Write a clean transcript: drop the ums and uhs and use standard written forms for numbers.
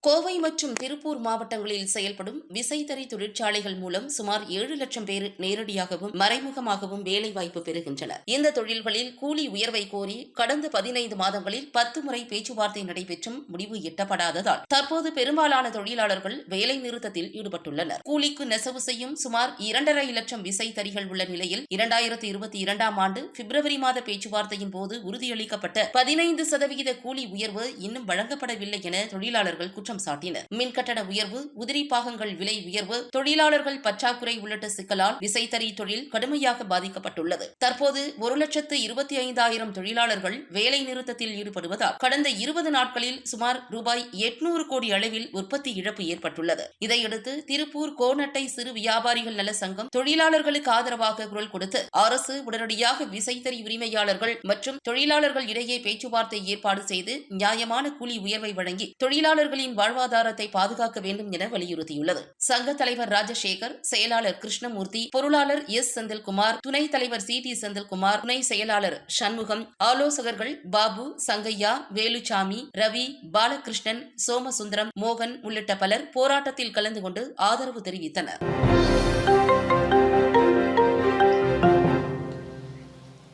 கோவை மற்றும் திருப்பூர் மாவட்டங்களில் செயல்படும் விசைத்தறி தொழிற்சாலைகள் மூலம் சுமார் 7 லட்சம் பேர் நேரடியாகவும் மறைமுகமாகவும் வேலைவாய்ப்பு பெறுகின்றனர். இந்த தொழில்களில் கூலி உயர்வை கோரி கடந்த 15 மாதங்களில் 10 முறை பேச்சுவார்த்தை நடைபெற்றும் முடிவு எட்டப்படாததால் தற்போது பெரும்பாலான தொழிலாளர்கள் வேலை நிறுத்தத்தில் ஈடுபட்டுள்ளனர். கூலிக்கு நெசவு செய்யும் சுமார் 2.5 லட்சம் விசைத்தறிகள் உள்ள நிலையில் 2022ஆம் ஆண்டு பிப்ரவரி மாத பேச்சுவார்த்தையின் போது உறுதியளிக்கப்பட்ட 15% கூலி உயர்வு இன்னும் வழங்கப்படவில்லை என தொழிலாளர்கள் குற்றம் சாட்டினர். மின்கட்டண உயர்வு, உதிரி பாகங்கள் விலை உயர்வு, தொழிலாளர்கள் பற்றாக்குறை உள்ளிட்ட சிக்கலால் விசைத்தறி தொழில் கடுமையாக பாதிக்கப்பட்டுள்ளது. தற்போது 1,25,000 தொழிலாளர்கள் வேலை நிறுத்தத்தில் ஈடுபடுவதால் கடந்த 20 நாட்களில் சுமார் ரூபாய் 800 கோடி அளவில் உற்பத்தி இழப்பு ஏற்பட்டுள்ளது. இதையடுத்து திருப்பூர் கோனட்டை சிறு வியாபாரிகள் நல சங்கம் தொழிலாளர்களுக்கு ஆதரவாக குரல் கொடுத்து அரசு உடனடியாக விசைத்தறி உரிமையாளர்கள் மற்றும் தொழிலாளர்கள் இடையே பேச்சுவார்த்தை ஏற்பாடு செய்து நியாயமான கூலி உயர்வை வழங்கி தொழிலாளர்களின் வாழ்வாதாரத்தை பாதுகாக்க வேண்டும் என வலியுறுத்தியுள்ளது. சங்க தலைவர் ராஜசேகர், செயலாளர் கிருஷ்ணமூர்த்தி, பொருளாளர் எஸ். செந்தில்குமார், துணைத் தலைவர் சி. டி. செந்தில்குமார், துணை செயலாளர் சண்முகம், ஆலோசகர்கள் பாபு, சங்கையா, வேலுச்சாமி, ரவி, பாலகிருஷ்ணன், சோமசுந்தரம், மோகன் உள்ளிட்ட பலர் போராட்டத்தில் கலந்து கொண்டு ஆதரவு தெரிவித்தனர்.